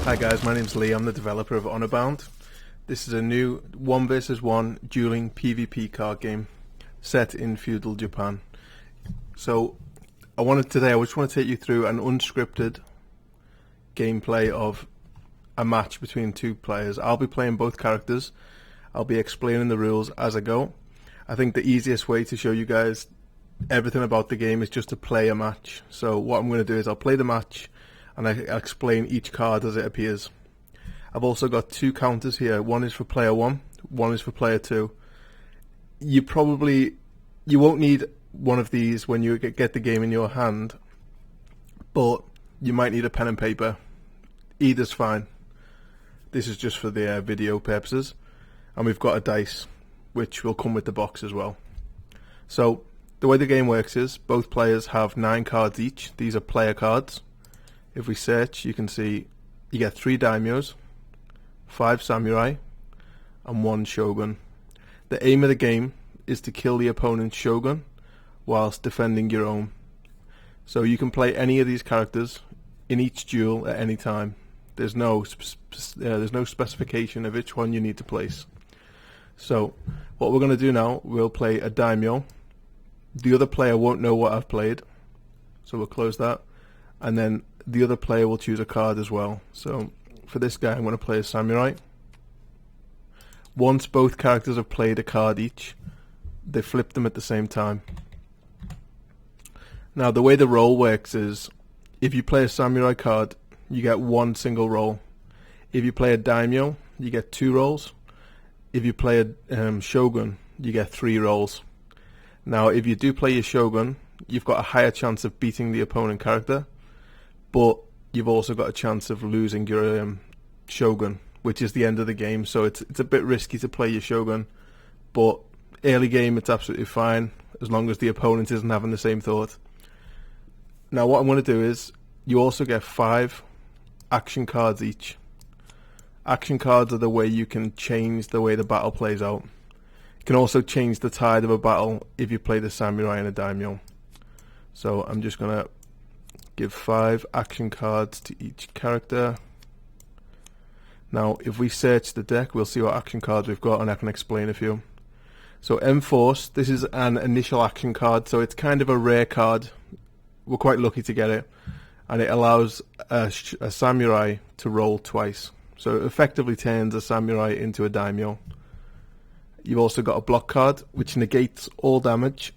Hi guys, my name's Lee. I'm the developer of Honorbound. This is a new 1 versus 1 dueling PvP card game set in feudal Japan. So I just want to take you through an unscripted gameplay of a match between two players. I'll be playing both characters. I'll be explaining the rules as I go. I think the easiest way to show you guys everything about the game is just to play a match. So what I'm going to do is I'll play the match and I'll explain each card as it appears. I've also got two counters here. One is for player 1, one is for player 2. You won't need one of these when you get the game in your hand, but you might need a pen and paper. Either's fine. This is just for the video purposes. And we've got a dice, which will come with the box as well. So the way the game works is both players have 9 cards each. These are player cards. If we search, you can see you get 3 daimyos, 5 samurai, and 1 shogun. The aim of the game is to kill the opponent's shogun whilst defending your own. So you can play any of these characters in each duel at any time. There's no specification of which one you need to place. So what we're going to do now, we'll play a daimyo. The other player won't know what I've played, so we'll close that, and then the other player will choose a card as well. So for this guy I'm going to play a samurai. Once both characters have played a card each, they flip them at the same time. Now the way the roll works is, if you play a samurai card, you get 1 single roll. If you play a daimyo, you get 2 rolls. If you play a shogun, you get 3 rolls. Now if you do play your shogun, you've got a higher chance of beating the opponent character, but you've also got a chance of losing your shogun, which is the end of the game. So it's a bit risky to play your shogun, but early game it's absolutely fine as long as the opponent isn't having the same thought. Now what I'm going to do is, you also get 5 action cards each. Action cards are the way you can change the way the battle plays out. You can also change the tide of a battle if you play the samurai and a daimyo. So I'm just going to give 5 action cards to each character. Now if we search the deck, we'll see what action cards we've got, and I can explain a few. So Enforce, this is an initial action card, so it's kind of a rare card. We're quite lucky to get it, and it allows a samurai to roll twice. So it effectively turns a samurai into a daimyo. You've also got a block card, which negates all damage.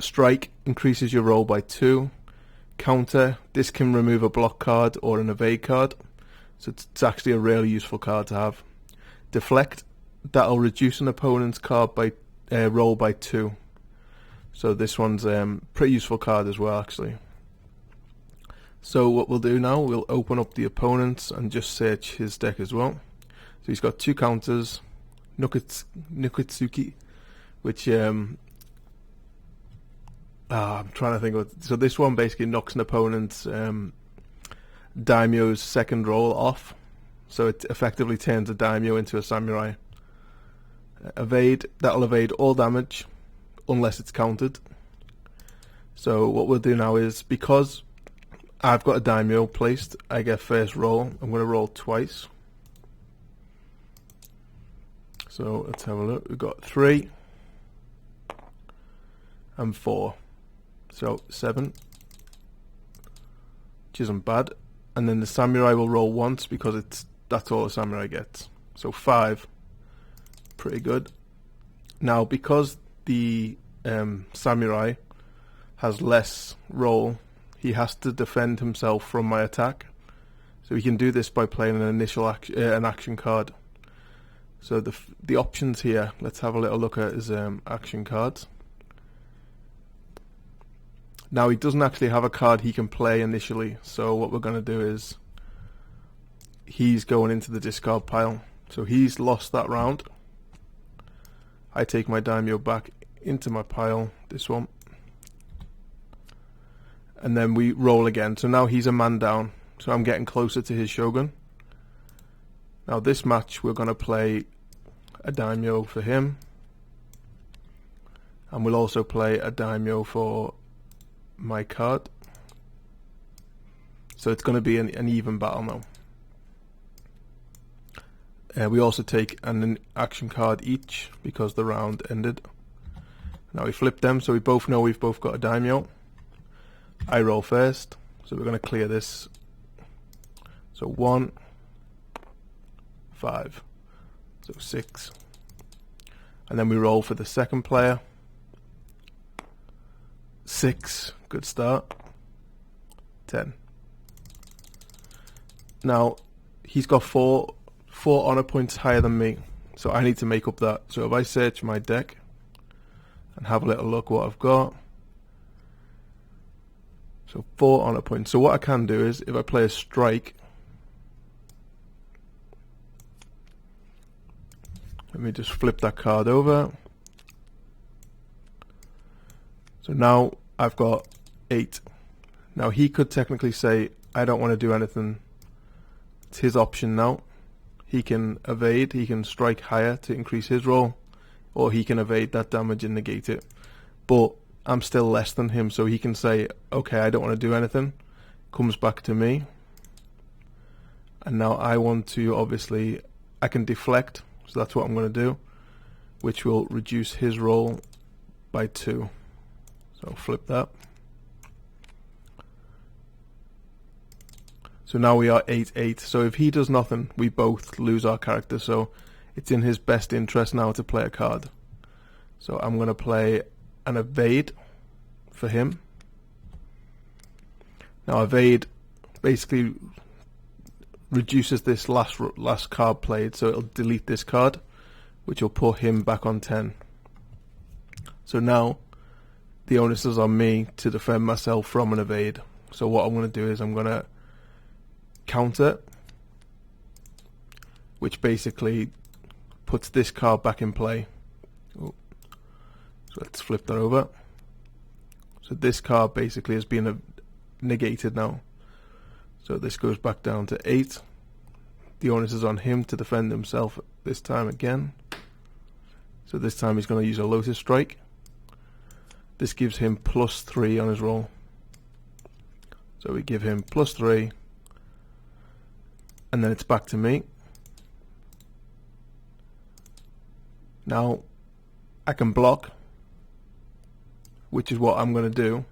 Strike increases your roll by 2. Counter, this can remove a block card or an evade card, so it's actually a really useful card to have. Deflect, that'll reduce an opponent's card by roll by 2. So this one's pretty useful card as well, actually. So what we'll do now, we'll open up the opponent's and just search his deck as well. So he's got 2 counters, Nukitsuki, which I'm trying to think of. So this one basically knocks an opponent's daimyo's second roll off, so it effectively turns a daimyo into a samurai. Evade, that'll evade all damage unless it's countered. So what we'll do now is, because I've got a daimyo placed, I get first roll. I'm going to roll twice. So let's have a look. We've got 3 and 4. So 7, which isn't bad. And then the samurai will roll once because that's all a samurai gets. So 5, pretty good. Now because the samurai has less roll, he has to defend himself from my attack. So he can do this by playing an action card. So the options here, let's have a little look at his action cards. Now he doesn't actually have a card he can play initially, so what we're going to do is, he's going into the discard pile. So he's lost that round. I take my daimyo back into my pile, this one. And then we roll again. So now he's a man down. So I'm getting closer to his shogun. Now this match we're going to play a daimyo for him. And we'll also play a daimyo for my card. So it's going to be an even battle now. We also take an action card each because the round ended. Now we flip them, so we both know we've both got a daimyo. I roll first, so we're going to clear this. So 1, 5, so 6. And then we roll for the second player. 6, good start. 10. Now he's got four honor points higher than me, so I need to make up that. So if I search my deck and have a little look what I've got, so 4 honor points. So what I can do is, if I play a strike, let me just flip that card over. So now I've got 8. Now he could technically say, I don't want to do anything. It's his option now. He can evade, he can strike higher to increase his roll, or he can evade that damage and negate it. But I'm still less than him, so he can say, okay, I don't want to do anything. Comes back to me. And now I want to, obviously, I can deflect, so that's what I'm going to do, which will reduce his roll by 2. So flip that. So now we are 8-8. So if he does nothing, we both lose our character. So it's in his best interest now to play a card. So I'm going to play an evade for him. Now evade basically reduces this last card played. So it'll delete this card, which will put him back on 10. So now the onus is on me to defend myself from an evade. So what I'm going to do is I'm going to counter, which basically puts this card back in play. Oh. So let's flip that over. So this card basically has been negated now. So this goes back down to 8. The onus is on him to defend himself this time again. So this time he's going to use a Lotus Strike. This gives him +3 on his roll. So we give him +3. And then it's back to me. Now I can block, which is what I'm going to do.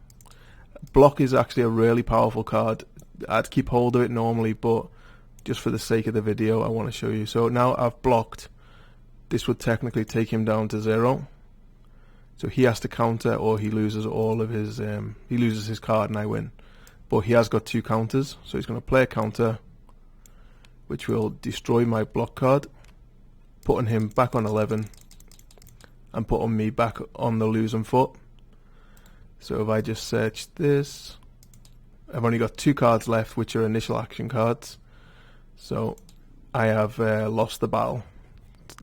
Block is actually a really powerful card. I'd keep hold of it normally, but just for the sake of the video I want to show you. So now I've blocked. This would technically take him down to 0. So he has to counter, or he loses all of his he loses his card and I win. But he has got 2 counters, so he's going to play a counter, which will destroy my block card, putting him back on 11 and putting me back on the losing foot. So if I just search this, I've only got 2 cards left, which are initial action cards. So I have lost the battle,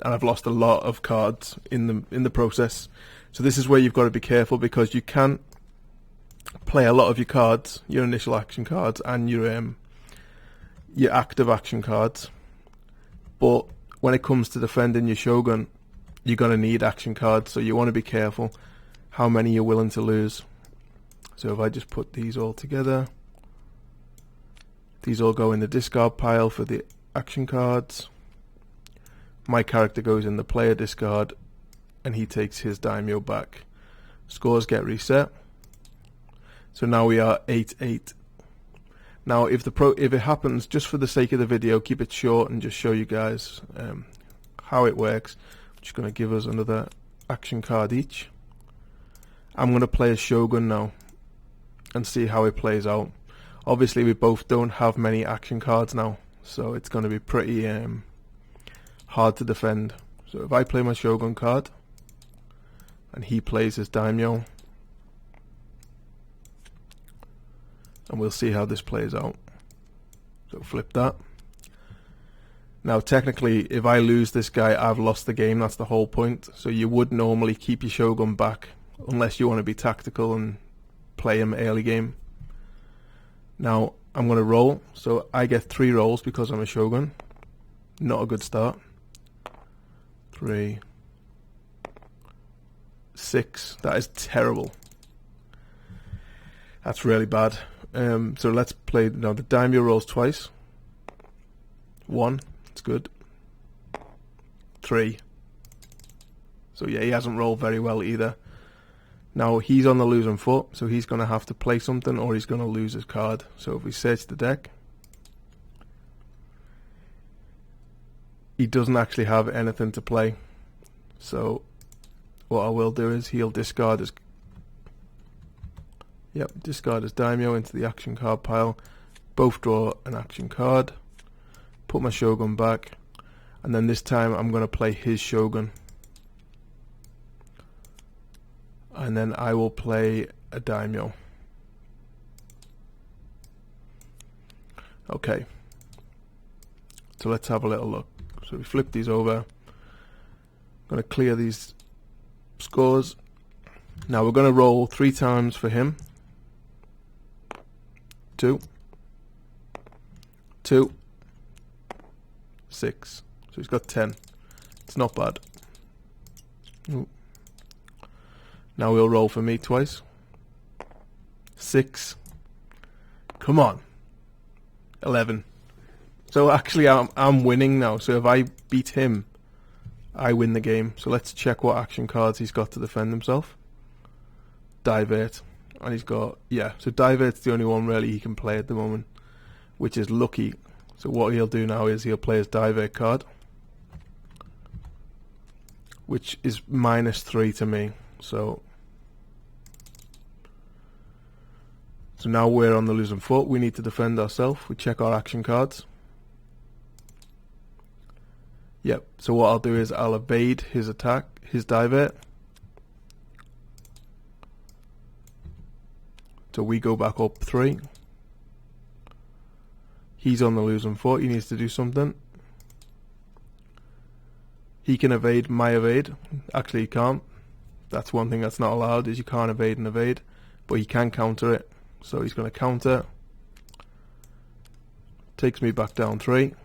and I've lost a lot of cards in the process. So this is where you've got to be careful, because you can play a lot of your cards, your initial action cards, and your active action cards, but when it comes to defending your Shogun, you're going to need action cards, so you want to be careful how many you're willing to lose. So if I just put these all together, these all go in the discard pile for the action cards. My character goes in the player discard, and he takes his daimyo back. Scores get reset. So now we are 8-8. Now, if it happens, just for the sake of the video, keep it short and just show you guys how it works. I'm just going to give us another action card each. I'm going to play a Shogun now and see how it plays out. Obviously, we both don't have many action cards now, so it's going to be pretty hard to defend. So if I play my Shogun card and he plays his daimyo, and we'll see how this plays out. So flip that. Now technically, if I lose this guy, I've lost the game. That's the whole point. So you would normally keep your Shogun back, unless you want to be tactical and play him early game. Now I'm going to roll. So I get 3 rolls because I'm a Shogun. Not a good start. 3, 6. That is terrible. That's really bad. So let's play now. The daimyo rolls twice. 1, it's good. 3. So yeah, he hasn't rolled very well either. Now he's on the losing foot, so he's going to have to play something or he's going to lose his card. So if we search the deck, he doesn't actually have anything to play. So what I will do is he'll discard his daimyo into the action card pile, both draw an action card, put my Shogun back, and then this time I'm going to play his Shogun. And then I will play a daimyo. Okay. So let's have a little look. So we flip these over. I'm going to clear these scores. Now we're going to roll 3 times for him. 2, 2, 6. So he's got 10. It's not bad. Ooh. Now we'll roll for me twice. 6. Come on. 11. So actually I'm winning now. So if I beat him, I win the game. So let's check what action cards he's got to defend himself. Divert. And he's got, yeah, so Divert's the only one really he can play at the moment, which is lucky. So what he'll do now is he'll play his Divert card, which is -3 to me. So now we're on the losing foot. We need to defend ourselves. We check our action cards. Yep, so what I'll do is I'll evade his attack, his Divert. So we go back up 3. He's on the losing foot. He needs to do something. He can evade my evade. Actually, he can't. That's one thing that's not allowed, is you can't evade and evade. But he can counter it. So he's going to counter. Takes me back down 3.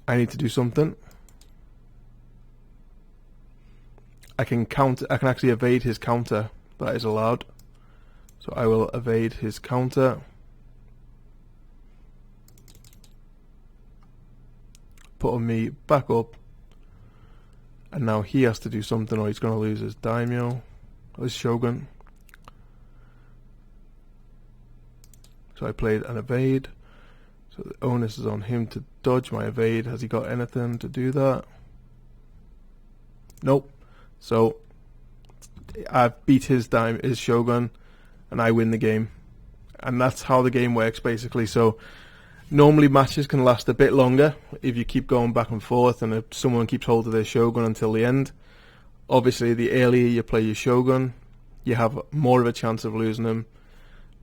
I need to do something. I can actually evade his counter. That is allowed. So I will evade his counter. Putting me back up. And now he has to do something or he's going to lose his daimyo. Or his Shogun. So I played an evade. So the onus is on him to dodge my evade. Has he got anything to do that? Nope. So I've beat his Shogun and I win the game. And that's how the game works basically. So normally matches can last a bit longer if you keep going back and forth and if someone keeps hold of their Shogun until the end. Obviously the earlier you play your Shogun, you have more of a chance of losing him.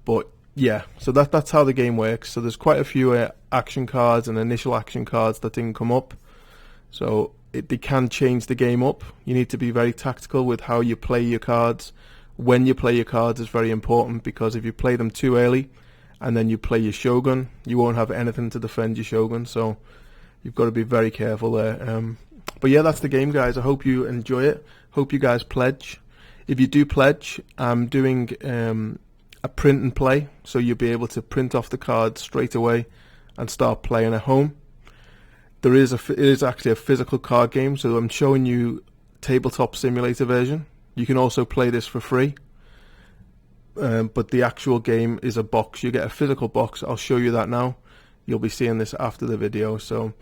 But yeah, so that's how the game works. So there's quite a few action cards and initial action cards that didn't come up. So they can change the game up. You need to be very tactical with how you play your cards. When you play your cards is very important, because if you play them too early and then you play your Shogun, you won't have anything to defend your Shogun. So you've got to be very careful there. But yeah, that's the game, guys. I hope you enjoy it. Hope you guys pledge. If you do pledge, I'm doing a print and play, so you'll be able to print off the cards straight away and start playing at home. It is actually a physical card game, so I'm showing you Tabletop Simulator version. You can also play this for free, but the actual game is a box. You get a physical box. I'll show you that now. You'll be seeing this after the video, so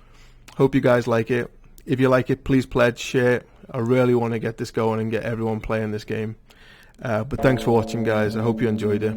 hope you guys like it. If you like it, please pledge, share. I really want to get this going and get everyone playing this game. But thanks for watching, guys. I hope you enjoyed it.